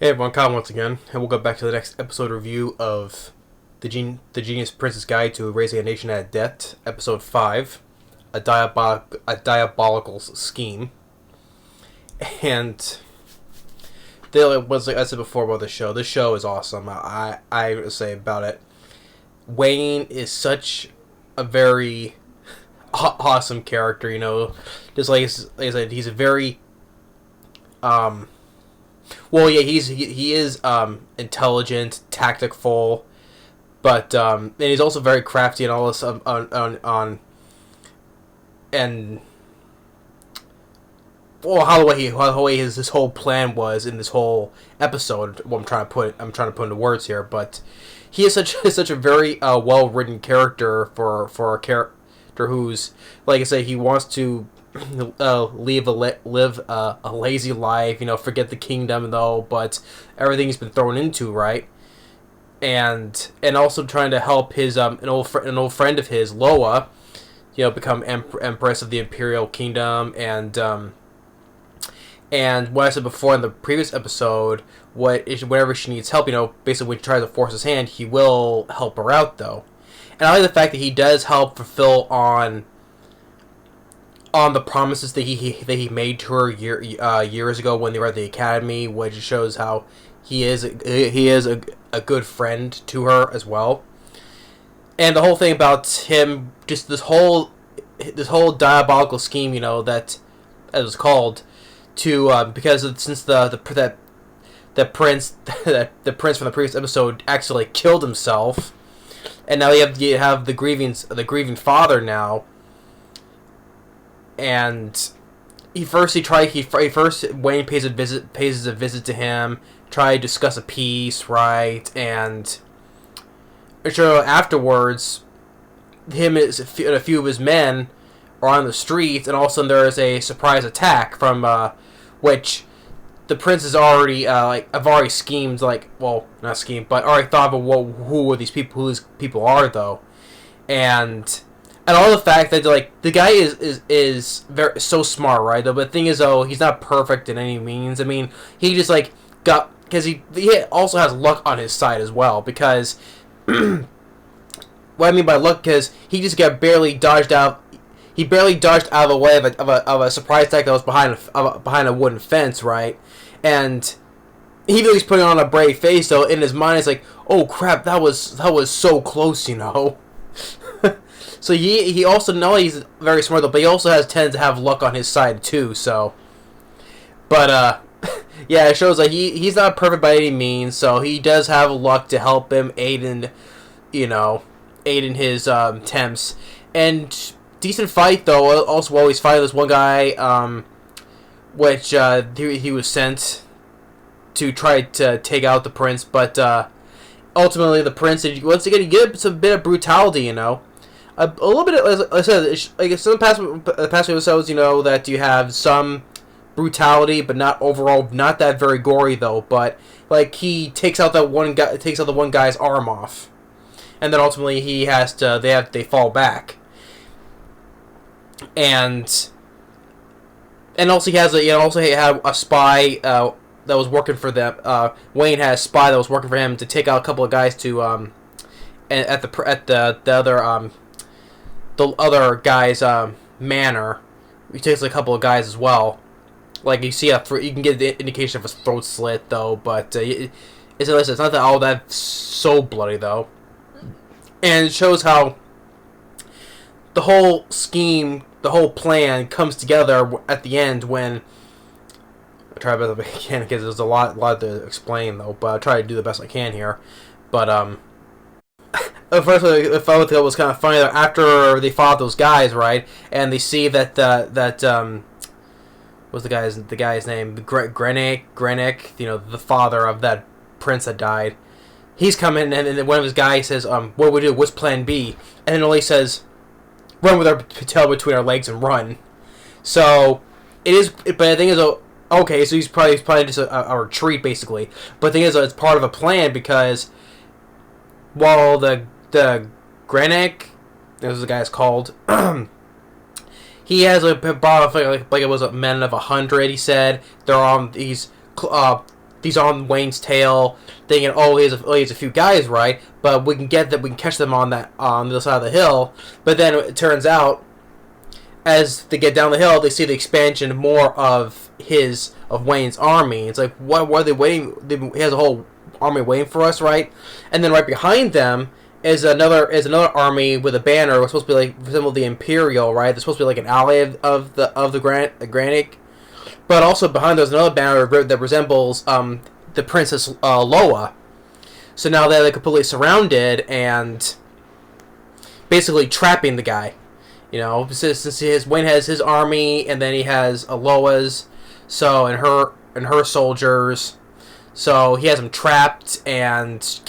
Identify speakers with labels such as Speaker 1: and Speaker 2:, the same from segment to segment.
Speaker 1: Hey everyone, Kyle once again, and we'll go back to the next episode review of the Genius Prince's Guide to Raising a Nation at Debt, Episode 5, a Diabolical Scheme. And was like I said before about this show is awesome. I would say about it, Wayne is such a very awesome character, just like I said, he's a very, well, yeah, he is intelligent, tactful, but and he's also very crafty and all this on and well, how the way his whole plan was in this whole episode. Well, I'm trying to put into words here, but he is such a very well written character for a character who's, like I say, he wants to live a lazy life, forget the kingdom though, but everything's been thrown into, right? And also trying to help his an old friend of his, Lowa, become empress of the imperial kingdom, and what I said before in the previous episode, whenever she needs help, basically when she tries to force his hand, he will help her out though. And I like the fact that he does help fulfill on the promises that he made to her years ago when they were at the academy, which shows how he is a good friend to her as well. And the whole thing about him, just this whole diabolical scheme, that as it's called, to because since the prince the prince from the previous episode actually killed himself, and now you have the grieving father now. And Wayne pays a visit to him, try to discuss a peace, right? And sure, afterwards, him and a few of his men are on the streets, and all of a sudden there is a surprise attack from which the prince has already I've already schemed, well, not schemed, but already thought of who these people are though, and all the fact that the guy is very so smart, right? Though, but the thing is, though, he's not perfect in any means. I mean, he just got, because he also has luck on his side as well. Because what I mean by luck, because he just got barely dodged out. He barely dodged out of the way of a surprise attack that was behind a wooden fence, right? And even though he's putting on a brave face, though, in his mind, it's like, oh crap, that was so close, So he also, not only he's very smart though, but he also tends to have luck on his side too. So, but yeah, it shows that he's not perfect by any means. So he does have luck to help him aid in his attempts. And decent fight though. Also, while he's fighting this one guy, which he was sent to try to take out the prince, but ultimately the prince, once again, he gets a bit of brutality, A little bit, as I said, some past episodes, that you have some brutality, but not overall, not that very gory though. But he takes out the one guy's arm off, and then ultimately they fall back, and also he had a spy that was working for them. Wayne had a spy that was working for him to take out a couple of guys to at the other guy's manor. He takes a couple of guys as well. You see, you can get the indication of his throat slit though, but it's not all that so bloody though. And it shows how the whole scheme, the whole plan comes together at the end when. I try the best I can because there's a lot to explain though, but I'll try to do the best I can here. But first, I thought it was kind of funny that after they fought those guys, right, and they see that what's the guy's name? Grenick, the father of that prince that died. He's coming, and then one of his guys says, "What do we do? What's Plan B?" And then Ollie says, "Run with our tail between our legs and run." So it is, but the thing is, okay, so he's probably just a retreat basically. But the thing is, it's part of a plan because while the Grenick, this is the guy's called, he has brought it was a men of 100. He said they're on. he's on Wayne's tail, thinking, oh, he has a few guys, right? But we can catch them on the other side of the hill. But then it turns out, as they get down the hill, they see the expansion more of Wayne's army. It's like, what are they waiting? He has a whole army waiting for us, right? And then right behind them is another army with a banner. It's supposed to be like resemble the Imperial, right? They're supposed to be like an ally of the Granic. But also behind there's another banner that resembles the Princess Lowa. So now they're completely surrounded and basically trapping the guy. You know, since Wayne has his army, and then he has Lowa's, and her soldiers. So he has them trapped and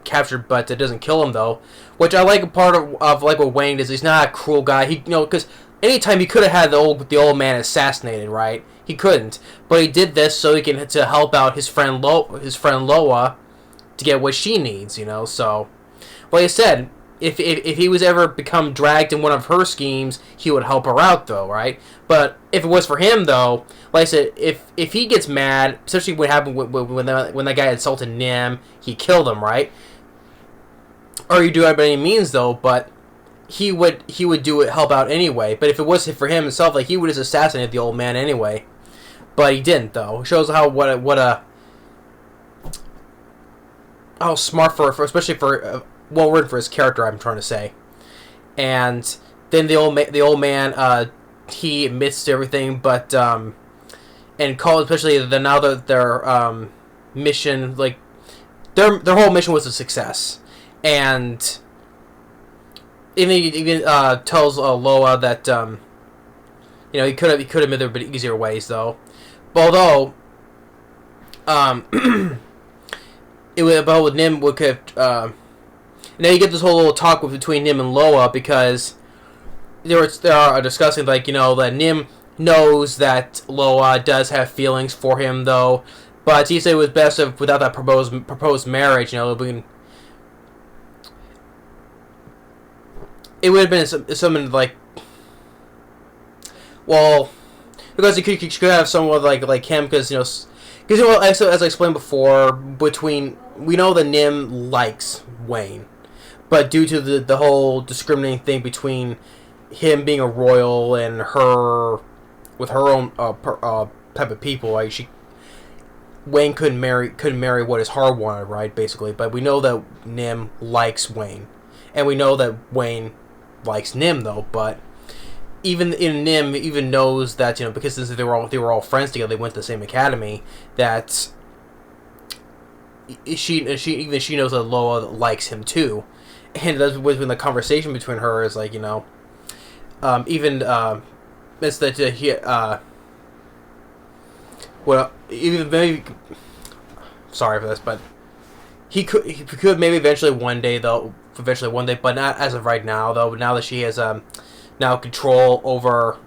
Speaker 1: captured, but it doesn't kill him though. Which I like a part of like what Wayne is. He's not a cruel guy. Because anytime he could have had the old man assassinated, right? He couldn't, but he did this so he can to help out his friend Lowa to get what she needs. So like I said, if he was ever become dragged in one of her schemes, he would help her out though, right? But if it was for him though, like I said, if he gets mad, especially what happened when that guy insulted Nim, he killed him, right? Or you do it by any means though, but he would do it, help out anyway. But if it was for him himself, like he would just assassinate the old man anyway. But he didn't though. It shows how how smart especially for well written for his character, I'm trying to say. And then the old man he admits to everything, but and called especially now that their mission, like their whole mission was a success, and even tells Lowa that he could have made there a bit easier ways though. But although it would about with Nim would have now you get this whole little talk between Nim and Lowa, because they are discussing that Nim knows that Lowa does have feelings for him though, but he said it was best if without that proposed marriage. It would have been something like, well, because you could have someone like him, because as I explained before, we know that Nim likes Wayne, but due to the whole discriminating thing between him being a royal and her with her own type of people, like Wayne couldn't marry what his heart wanted, right? Basically, but we know that Nim likes Wayne, and we know that Wayne likes Nim though. But even Nim knows that because since they were all friends together, they went to the same academy, that she knows that Lowa likes him too. And that's when the conversation between her is like, it's that he, well, even maybe, sorry for this, but he could maybe eventually one day, but not as of right now though. But now that she has now control over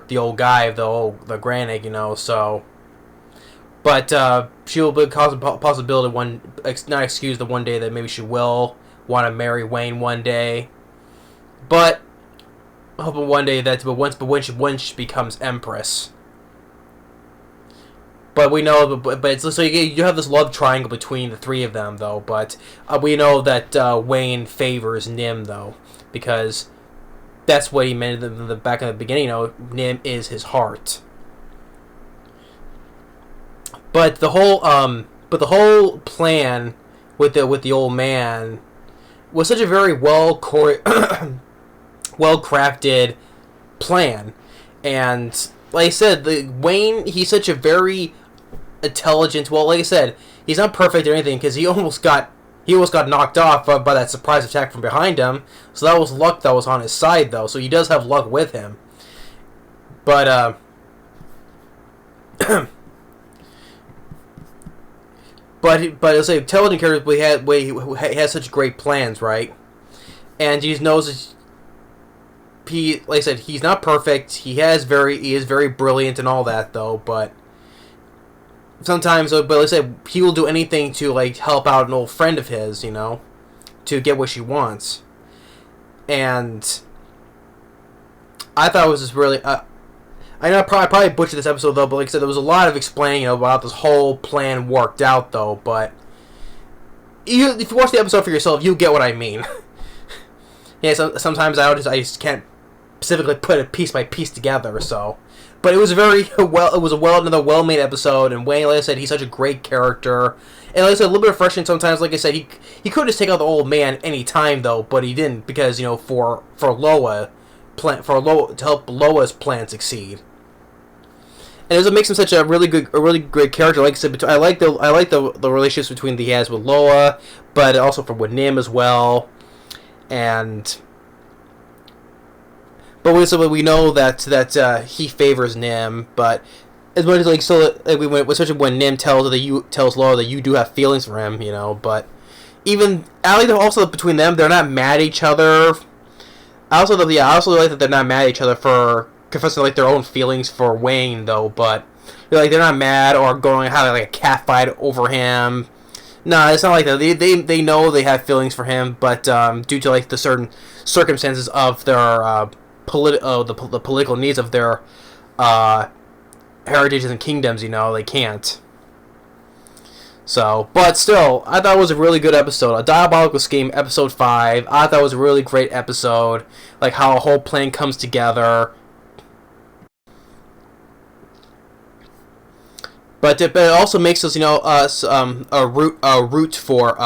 Speaker 1: the old guy, the Granig, so. But she will be cause a possibility not excuse the one day that maybe she will want to marry Wayne one day, but hoping one day when she becomes Empress. But we know, but it's so you have this love triangle between the three of them though. But we know that Wayne favors Nim though, because that's what he meant in the back in the beginning. Nim is his heart. But the whole plan with the old man was such a very well crafted plan, and like I said, Wayne, he's such a very intelligent. Well, like I said, he's not perfect or anything, because he almost got knocked off by that surprise attack from behind him. So that was luck that was on his side though. So he does have luck with him, but But it's like intelligent characters, but he has such great plans, right? And he knows like I said, he's not perfect. He is very brilliant and all that though. But sometimes, but like I said, he will do anything to help out an old friend of his, to get what she wants. And I thought it was just really. I I know I probably butchered this episode though, but like I said, there was a lot of explaining about this whole plan worked out though. But if you watch the episode for yourself, you get what I mean. Yeah, sometimes I just can't specifically put it piece by piece together. So, but it was another well-made episode, and Wayne, like I said, he's such a great character. And like I said, a little bit refreshing sometimes. Like I said, he could just take out the old man any time though, but he didn't because for Lowa, to help Lowa's plan succeed. And it makes him such a really great character. Like I said, I like the relationships between he has with Lowa, but also with Nim as well. But we know that he favors Nim, but as much as especially when Nim tells Lowa that you do have feelings for him, But even I like also between them, they're not mad at each other. I also like that they're not mad at each other for confessing like their own feelings for Wayne though, but they're not mad or going having like a cat fight over him. No, it's not like that. They know they have feelings for him, but due to like the certain circumstances of their the political needs of their heritages and kingdoms, they can't. So, but still, I thought it was a really good episode. A Diabolical Scheme, episode 5. I thought it was a really great episode. Like how a whole plan comes together. But it also makes us, a root for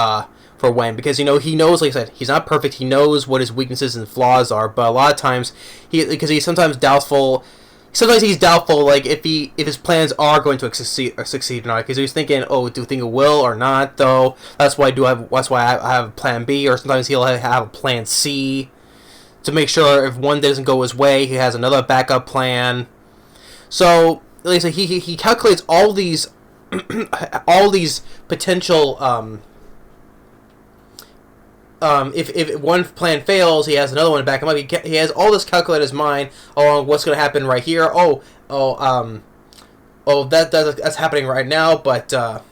Speaker 1: Wein, because he knows, like I said, he's not perfect. He knows what his weaknesses and flaws are, but a lot of times because he's sometimes doubtful. Sometimes he's doubtful, like if his plans are going to succeed or not, because he's thinking, do you think it will or not? Though that's why I have plan B, or sometimes he'll have a plan C to make sure if one doesn't go his way, he has another backup plan. So, like I said, he calculates all these potential. If one plan fails, he has another one to back him up. He has all this calculated in his mind along what's going to happen right here. That's happening right now, but and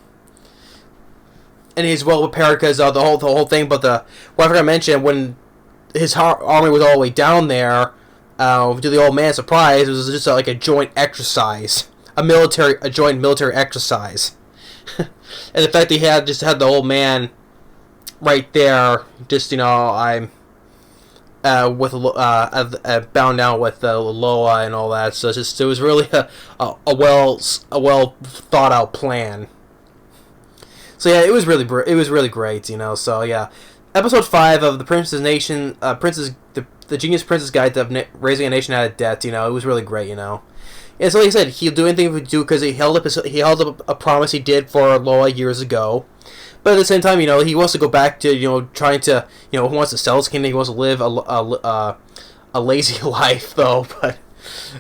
Speaker 1: he's well prepared because the whole thing. But what I forgot to mention, when his army was all the way down there, to the old man's surprise, it was just like a joint exercise, a joint military exercise, and the fact that he had the old man right there, just I'm with bound down with Lowa and all that. So it was really a well thought out plan. So yeah, it was really great, So yeah, episode 5 of the the Genius Prince's Guide to Raising a Nation Out of Debt. It was really great, And so like I said, he'll do anything he do because he held up a promise he did for Lowa years ago. But at the same time, he wants to go back to, trying to, he wants to sell his kingdom. He wants to live a lazy life, though. But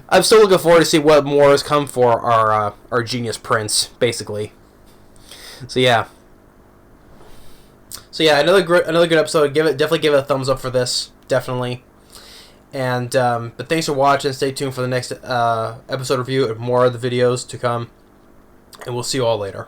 Speaker 1: I'm still looking forward to see what more has come for our genius prince, basically. So yeah, another good episode. Definitely give it a thumbs up for this, definitely. And but thanks for watching. Stay tuned for the next episode review and more of the videos to come. And we'll see you all later.